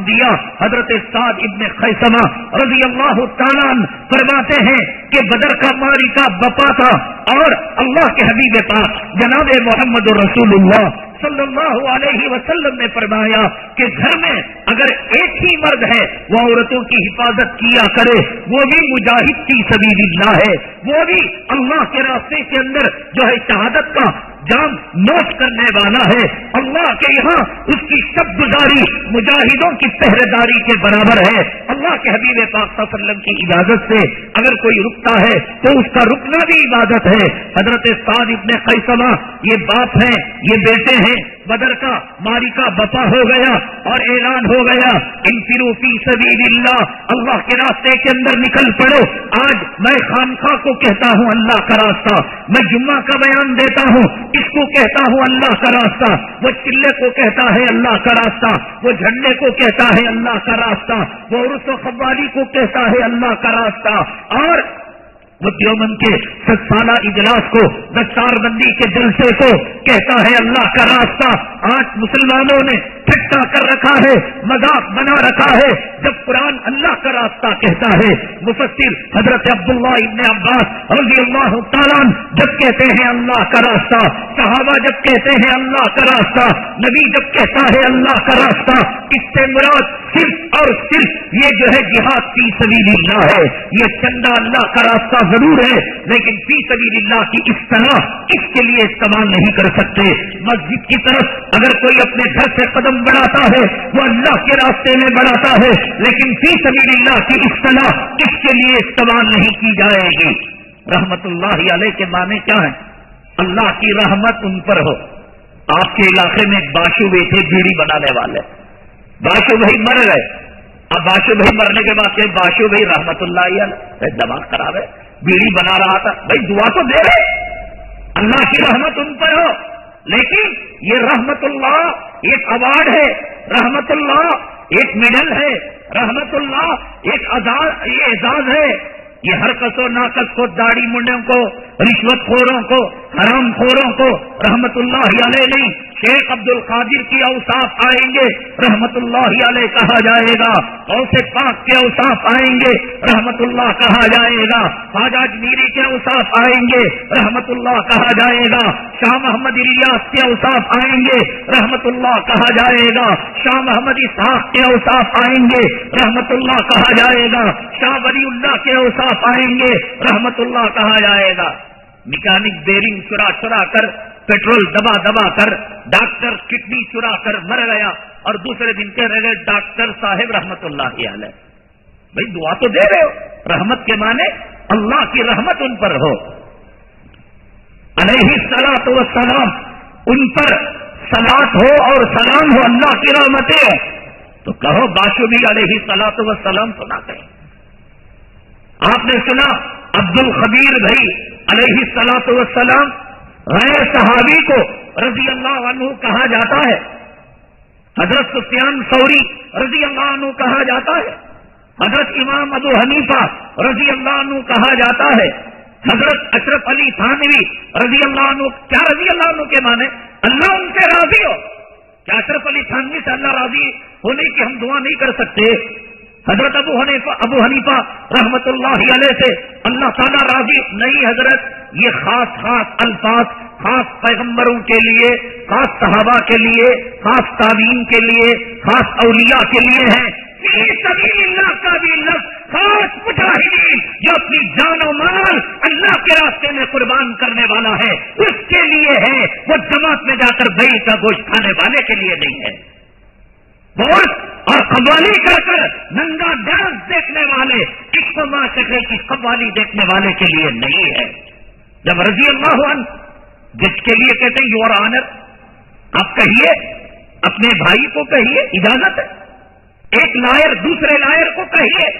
دیا. حضرت سعد ابن خیثمہ رضی اللہ تعالیٰ عنہ فرماتے ہیں کہ بدر کا معرکہ بپا تھا اور اللہ کے حبیب پاک جناب محمد رسول اللہ صلی اللہ علیہ وسلم نے فرمایا کہ گھر میں اگر ایک ہی مرد ہے وہ عورتوں کی حفاظت کیا کرے, وہ بھی مجاہد فی سبیل اللہ ہے, وہ بھی اللہ کے راستے کے اندر جو ہے شہادت کا جام نوش کرنے والا ہے. اللہ کے یہاں اس کی شب گزاری مجاہدوں کی پہرےداری کے برابر ہے. اللہ کے حبیب پاک صلی اللہ علیہ وسلم کی اجازت سے اگر کوئی رکتا ہے تو اس کا رکنا بھی عبادت ہے. حضرت سعد ابن خیثمہ یہ باپ ہیں, یہ بیٹے ہیں. بدر کا معرکہ بپا ہو گیا اور اعلان ہو گیا انفروا فی سبیل اللہ, اللہ کے راستے کے اندر نکل پڑو. آج میں خانقاہ کو کہتا ہوں اللہ کا راستہ, میں جمعہ کا بیان دیتا ہوں اس کو کہتا ہوں اللہ کا راستہ, وہ چلے کو کہتا ہے اللہ کا راستہ, وہ جھنڈے کو کہتا ہے اللہ کا راستہ, وہ عرس و قوالی کو کہتا ہے اللہ کا راستہ, اور وہ دیوبند کے 10 سالہ اجلاس کو, دستار بندی کے جلسے کو کہتا ہے اللہ کا راستہ. آج مسلمانوں نے ٹھٹا کر رکھا ہے, مذاق بنا رکھا ہے جب قرآن اللہ کا راستہ کہتا ہے. مفسر حضرت عبداللہ ابن عباس رضی اللہ تعالیٰ جب کہتے ہیں اللہ کا راستہ, صحابہ جب کہتے ہیں اللہ کا راستہ, نبی جب کہتا ہے اللہ کا راستہ, اس سے مراد صرف اور صرف یہ جو ہے جہاد فی سبیل اللہ ہے. یہ چندہ اللہ کا راستہ ضرور ہے لیکن فی سبیل اللہ کی اصطلاح اس کے لیے استعمال نہیں کر سکتے. مسجد کی طرف اگر کوئی اپنے گھر سے قدم بڑھاتا ہے وہ اللہ کے راستے میں بڑھاتا ہے, لیکن فی سبیل اللہ کی اصطلاح اس کے لیے استعمال نہیں کی جائے گی. رحمت اللہ علیہ کے معنی کیا ہے؟ اللہ کی رحمت ان پر ہو. آپ کے علاقے میں باشو بیٹھے بیڑی بنانے والے, باشو بھائی مر گئے. اب باشو بھائی مرنے کے بعد کہ باشو بھائی رحمت اللہ علیہ دماغ خراب ہے, بیڑی بنا رہا تھا, بھائی دعا تو دے رہے, اللہ کی رحمت ان پر ہو. لیکن یہ رحمت اللہ ایک ایوارڈ ہے, رحمت اللہ ایک میڈل ہے, رحمت اللہ ایک اعزاز ہے. یہ ہر کس و ناکس کو, داڑھی منڈوں کو, رشوت خوروں کو, حرام خوروں کو رحمت اللہ علیہ نہیں. شیخ عبد القادر کی اوصاف آئیں گے رحمت اللہ علیہ کہا جائے گا, غوث پاک کے اوصاف آئیں گے رحمت اللہ کہا جائے گا, خواجہ اجمیری کے اوصاف آئیں گے رحمت اللہ کہا جائے گا, شاہ محمد الیاس کے اوصاف آئیں گے رحمت اللہ کہا جائے گا, شاہ محمد اسحاق کے اوصاف آئیں گے رحمت اللہ کہا جائے گا, شاہ ولی اللہ کے اوصاف آئیں گے رحمت اللہ کہا جائے گا. میکینک بیرنگ چرا کر, پیٹرول دبا کر, ڈاکٹر کڈنی چرا کر مر گیا اور دوسرے دن کہہ رہے ڈاکٹر صاحب رحمت اللہ علیہ. بھائی دعا تو دے رہے ہو, رحمت کے معنی اللہ کی رحمت ان پر ہو. علیہ الصلوۃ والسلام, ان پر صلات ہو اور سلام ہو, اللہ کی رحمتیں ہو. تو کہو باشو بھی علیہ الصلوۃ والسلام سناتے ہیں. آپ نے سنا عبد الخبیر بھائی علیہ الصلوۃ والسلام غیر صحابی کو رضی اللہ عنہ کہا جاتا ہے, حضرت سفیان ثوری رضی اللہ عنہ کہا جاتا ہے, حضرت امام ابو حنیفہ رضی اللہ عنہ کہا جاتا ہے, حضرت اشرف علی تھانوی رضی اللہ عنہ. کیا رضی اللہ عنہ کے معنی اللہ ان سے راضی ہو. کیا اشرف علی تھانوی سے اللہ راضی ہونے کی ہم دعا نہیں کر سکتے؟ حضرت ابو حنیفہ رحمت اللہ علیہ سے اللہ تعالیٰ راضی نہیں. حضرت یہ خاص الفاظ خاص پیغمبروں کے لیے, خاص صحابہ کے لیے, خاص تابعین کے لیے, خاص اولیاء کے لیے ہیں. فی سبیل اللہ کا بھی لفظ خاص مجاہدین جو اپنی جان و مال اللہ کے راستے میں قربان کرنے والا ہے اس کے لیے ہے. وہ جماعت میں جا کر بیل کا گوشت کھانے والے کے لیے نہیں ہے. بہت اور قوالی کر ننگا ڈانس دیکھنے والے, عشق و معاشرے کی قوالی دیکھنے والے کے لیے نہیں ہے. جب رضی اللہ عنہ جس کے لیے کہتے ہیں یور آنر, آپ کہیے اپنے بھائی کو کہیے, اجازت ہے. ایک لائر دوسرے لائر کو کہیے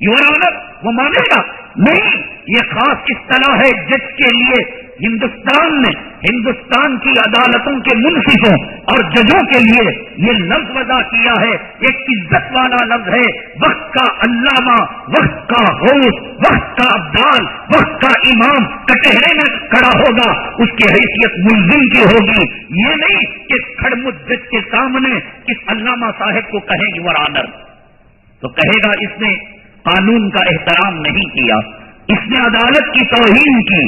یور آنر, وہ مانے گا نہیں. یہ خاص اصطلاح ہے جج کے لیے, ہندوستان نے ہندوستان کی عدالتوں کے منصفوں اور ججوں کے لیے یہ لفظ وضع کیا ہے، ایک عزت والا لفظ ہے، وقت کا علامہ، وقت کا غوث، وقت کا ابدال، وقت کا امام کٹہرے میں کھڑا ہوگا، اس کی حیثیت ملزم کی ہوگی۔ یہ نہیں کہ کھڑمت جج کے سامنے اس علامہ صاحب کو کہیں یور آنر، تو کہے گا اس نے قانون کا احترام نہیں کیا، اس نے عدالت کی توہین کی۔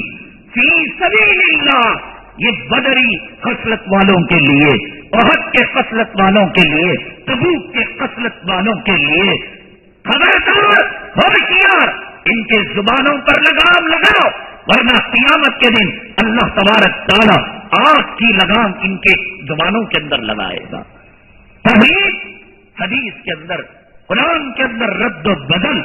فی سبیل اللہ، یہ بدری خصلت والوں کے لیے، احد کے خصلت والوں کے لیے، تبوک کے خصلت والوں کے لیے خبردار، ہوشیار، ان کے زبانوں پر لگام لگاؤ، ورنہ قیامت کے دن اللہ تبارک تعالی آگ کی لگام ان کے زبانوں کے اندر لگائے گا۔ توحید حدیث کے اندر، قرآن کے اندر رد و بدل،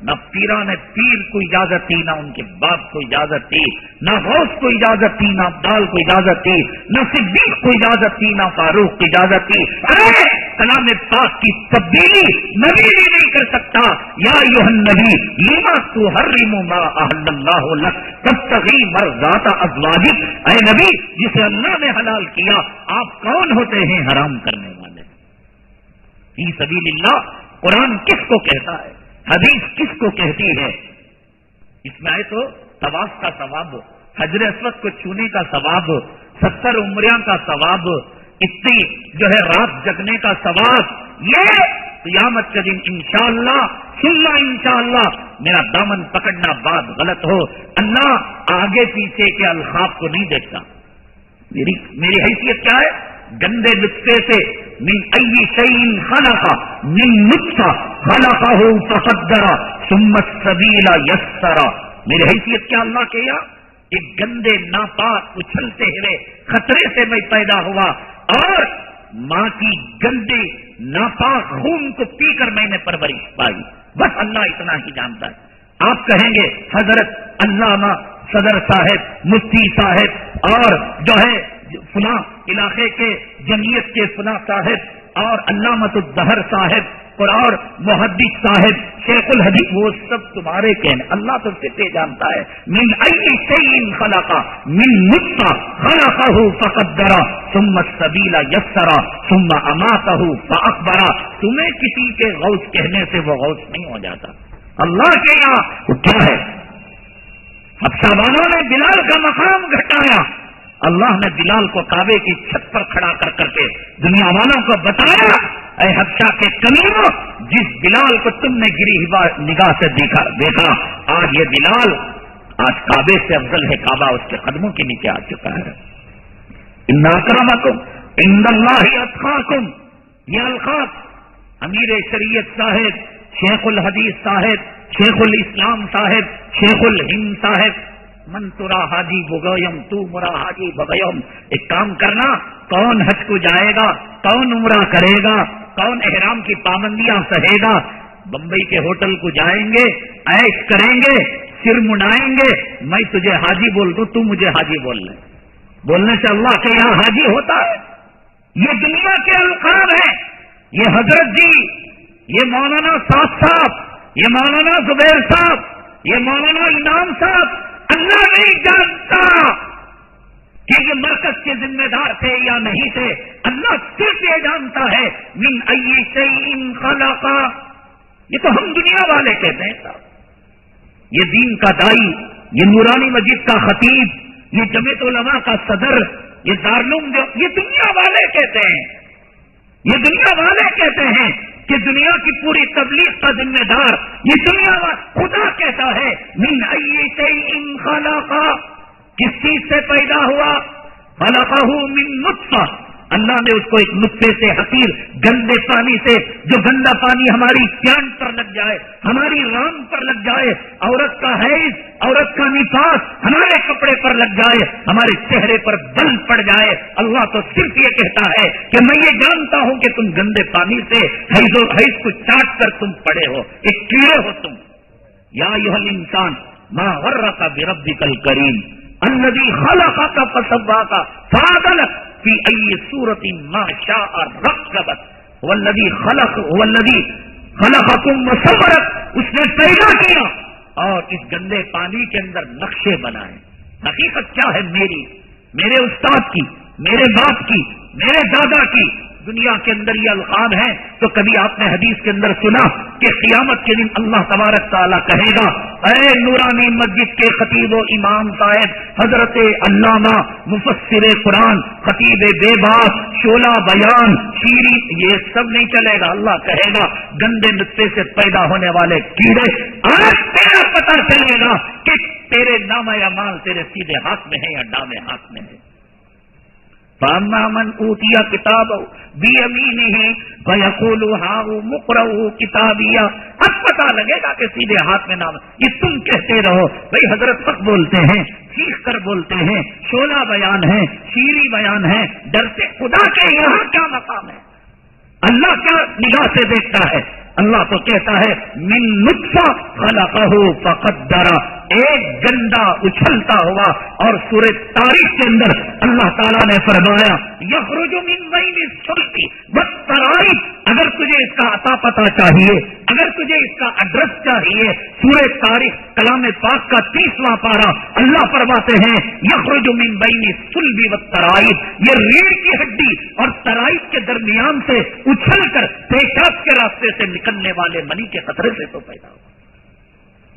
نہ پیران پیر کو اجازت تھی، نہ ان کے باپ کو اجازت تھی، نہ غوث کو اجازت تھی، نہ عبدال کو اجازت تھی، نہ صدیق کو اجازت تھی، نہ فاروق کو اجازت تھی۔ ارے کلام پاک کی تبدیلی نبی بھی نہیں کر سکتا۔ یا ایھا النبی لما تحرم ما احل اللہ لک تبتغی مرضات ازواجک، اے نبی جسے اللہ نے حلال کیا آپ کون ہوتے ہیں حرام کرنے والے؟ فی سبیل اللہ قرآن کس کو کہتا ہے، حدیث کس کو کہتی ہے؟ اس میں آئے تو طواف کا ثواب، حجر اسود کو چھونے کا ثواب، 70 عمریاں کا ثواب، اتنی جو ہے رات جگنے کا ثواب، یہ قیامت کے دن انشاءاللہ ثم انشاءاللہ میرا دامن پکڑنا بات غلط ہو، اللہ آگے پیچھے کے الخاب کو نہیں دیکھتا۔ میری حیثیت کیا ہے؟ گندے نطفے سے من ای شیء خلق، من نطفہ خلقہ فقدر ثم السبیل یسر۔ میری حیثیت کیا اللہ کے یہاں؟ ایک گندے ناپاک اچھلتے ہوئے خطرے سے میں پیدا ہوا، اور ماں کی گندے ناپاک خون کو پی کر میں نے پرورش پائی، بس اللہ اتنا ہی جانتا ہے۔ آپ کہیں گے حضرت علامہ صدر صاحب، مفتی صاحب، اور جو ہے فلاں علاقے کے جمعیت کے فلاں صاحب، اور علامۃ الدہر صاحب، اور محدث صاحب، شیخ الحدیث، وہ سب تمہارے کہنے، اللہ تو صرف جانتا ہے۔ من ای شیء خلق، من نطفہ خلقہ فقدر ثم السبیل یسر ثم اماتہ فاقبر۔ تمہیں کسی کے غوث کہنے سے وہ غوث نہیں ہو جاتا، اللہ کے یہاں وہ کیا ہے؟ حبشہ والوں نے بلال کا مقام گھٹایا، اللہ نے بلال کو کعبے کی چھت پر کھڑا کر کر کے دنیا والوں کو بتایا، اے حبشہ کے کمیموں، جس بلال کو تم نے گری نگاہ سے دیکھا، آج یہ بلال آج کعبے سے افضل ہے، کعبہ اس کے قدموں کے نیچے آ چکا ہے۔ ان اکرمکم عند اللہ اتقاکم، یہ القاب امیر شریعت صاحب، شیخ الحدیث صاحب، شیخ الاسلام صاحب، شیخ الہند صاحب، من ترا حاجی بغیم تو مرا حاجی بغیم۔ ایک کام کرنا، کون حج کو جائے گا، کون عمرہ کرے گا، کون احرام کی پابندیاں سہے گا؟ بمبئی کے ہوٹل کو جائیں گے، عیش کریں گے، سر منائیں گے، میں تجھے حاجی بول دوں، تو مجھے حاجی بول لے، بولنے سے اللہ کے یہاں حاجی ہوتا ہے؟ یہ دنیا کے القاب ہیں۔ یہ حضرت جی، یہ مولانا صاحب، یہ مولانا زبیر صاحب، یہ مولانا انعام صاحب، اللہ نہیں جانتا کہ یہ مرکز کے ذمہ دار تھے یا نہیں تھے، اللہ صرف یہ جانتا ہے من ای شیء خلق۔ یہ تو ہم دنیا والے کہتے ہیں صاحب، یہ دین کا دائی، یہ نورانی مسجد کا خطیب، یہ جمعیت علماء کا صدر، یہ دارالعلوم، یہ دنیا والے کہتے ہیں، یہ دنیا والے کہتے ہیں کہ دنیا کی پوری تبلیغ کا ذمہ دار یہ دنیا خدا کہتا ہے من ای شیء خلق، کس چیز سے پیدا ہوا؟ خلقہ من نطفہ، اللہ نے اس کو ایک نطفے سے حقیر گندے پانی سے، جو گندا پانی ہماری پیانٹ پر لگ جائے، ہماری ران پر لگ جائے، عورت کا حیض، عورت کا نفاس ہمارے کپڑے پر لگ جائے، ہمارے چہرے پر بل پڑ جائے، اللہ تو صرف یہ کہتا ہے کہ میں یہ جانتا ہوں کہ تم گندے پانی سے حیض کو چاٹ کر تم پڑے ہو، ایک کیڑے ہو تم۔ یا ایھا الانسان ما غرک بربک الکریم الذی خلقک فسواک فعدلک فی ای صورت ما شاء رکبک والذی خلقکم وصورک، اس نے پیدا کیا اور اس گندے پانی کے اندر نقشے بنائے۔ حقیقت کیا ہے میری، میرے استاد کی، میرے باپ کی، میرے دادا کی؟ دنیا کے اندر یہ القاب ہیں تو کبھی آپ نے حدیث کے اندر سنا کہ قیامت کے دن اللہ تبارک تعالیٰ کہے گا اے نورانی مسجد کے خطیب و امام صاحب حضرت علامہ مفسر قرآن خطیب بے باک شعلہ بیان شیری، یہ سب نہیں چلے گا. اللہ کہے گا گندے نطفے سے پیدا ہونے والے کیڑے، آج تیرا پتہ چلے گا کہ تیرے نامہ اعمال تیرے سیدھے ہاتھ میں ہے یا ڈامے ہاتھ میں ہے. فاما من اوتیا کتابہ بیمینہ فیقول ہاؤم اقرؤوا کتابیہ. اب پتہ لگے گا کہ سیدھے ہاتھ میں نام. یہ تم کہتے رہو بھائی حضرت حق بولتے ہیں، چیخ کر بولتے ہیں، شعلہ بیان ہے، شیری بیان ہے، ڈرتے خدا کے یہاں کیا مقام ہے؟ اللہ کیا نگاہ سے دیکھتا ہے؟ اللہ تو کہتا ہے من نطفہ خلقہ فقدر، ایک گندا اچھلتا ہوا. اور سورہ تاریخ کے اندر اللہ تعالیٰ نے فرمایا یخرج من بین الصلب والترائب. اگر تجھے اس کا عطا پتہ چاہیے، اگر تجھے اس کا ایڈریس چاہیے، سورہ تاریخ کلام پاک کا 30واں پارہ اللہ فرماتے ہیں یخرج من بین الصلب والترائب. یہ ریڑھ کی ہڈی اور ترائب کے درمیان سے اچھل کر پیشاب کے راستے سے نکلنے والے منی کے قطرے سے تو پیدا ہوا.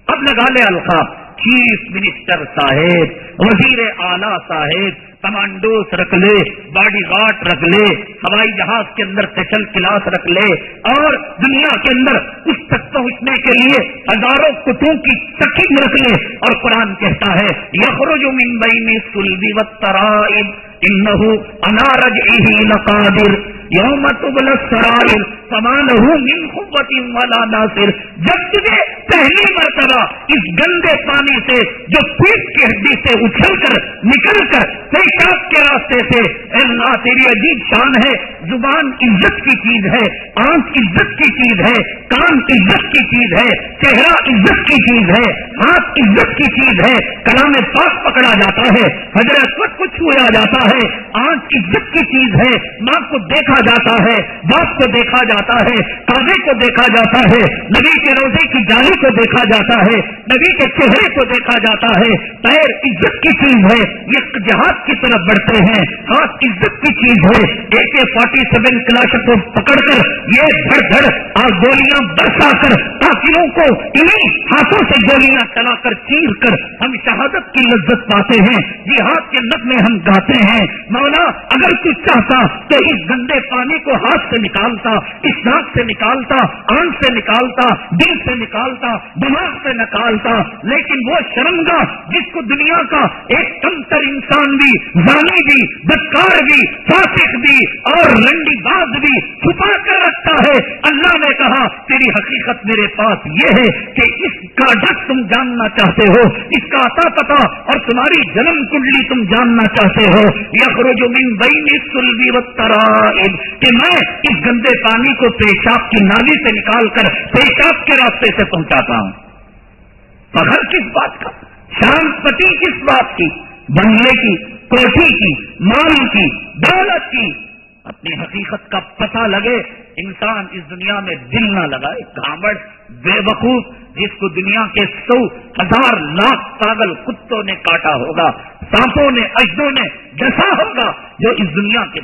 اب لگا لے القاب، چیف منسٹر صاحب، وزیر اعلیٰ صاحب، کمانڈوز رکھ لے، باڈی گارڈ رکھ لے، ہوائی جہاز کے اندر اسپیشل کلاس رکھ لے، اور دنیا کے اندر اس تک پہنچنے کے لیے ہزاروں کتوں کی چیکنگ رکھ لے. اور قرآن کہتا ہے یخرج من بین الصلب والترائب انہ علی رجعہ لقادر یوم تبلی السرائر فما لہ من قوۃ ولا ناصر. جب تجھے پہلی مرتبہ اس گندے پانی سے جو پیٹ کی ہڈی سے اچھل کر نکل کر پیشاب کے راستے سے، اللہ تیری عجیب شان ہے. زبان عزت کی چیز ہے، آنکھ عزت کی چیز ہے، کان عزت کی چیز ہے، چہرہ عزت کی چیز ہے، ہاتھ عزت کی چیز ہے. کلام پاک پکڑا جاتا ہے، حجر اسود کو چھویا جاتا ہے. آنکھ عزت کی چیز ہے، ماں کو دیکھا جاتا ہے، باپ کو دیکھا جاتا ہے، کعبے کو دیکھا جاتا ہے، نبی کے روزے کی جالی کو دیکھا جاتا ہے، نبی کے چہرے کو دیکھا جاتا ہے. پیر عزت کی چیز ہے، یہ جہاد کی طرف بڑھتے ہیں. ہاتھ عزت کی چیز ہے، AK-47 کلاش کو پکڑ کر یہ دھڑ دھڑ اور گولیاں برسا کر کافروں کو انہیں ہاتھوں سے گولیاں چلا کر چیر کر ہم شہادت کی لذت پاتے ہیں. جہاد کے نغمے ہم گاتے ہیں. مولا اگر تو چاہتا تو اس گندے پانی کو ہاتھ سے نکالتا، اس ناک سے نکالتا، آنکھ سے نکالتا، دل سے نکالتا، دماغ سے نکالتا. لیکن وہ شرمگاہ جس کو دنیا کا ایک کمتر انسان بھی، زانی بھی، بدکار بھی، فاسق بھی اور رنڈی باز بھی چھپا کر رکھتا ہے، اللہ نے کہا تیری حقیقت میرے پاس یہ ہے کہ اس کا ڈھک تم جاننا چاہتے ہو، اس کا عطا پتہ اور تمہاری جنم کنڈلی تم جاننا چاہتے ہو. یخرج من بین الصلب والترائب، کہ میں اس گندے پانی کو پیشاب کی نالی سے نکال کر پیشاب کے راستے سے پہنچاتا ہوں. فخر کس بات کا، شان پتی کس بات کی، بنگلے کی، کوٹھی کی، مال کی، دولت کی. اپنی حقیقت کا پتہ لگے. انسان اس دنیا میں دل نہ لگائے. گھامڑ بے وقوف جس کو دنیا کے 100,000 لاکھ پاگل کتوں نے کاٹا ہوگا، سانپوں نے، اژدوں نے ڈسا ہوگا، جو اس دنیا کے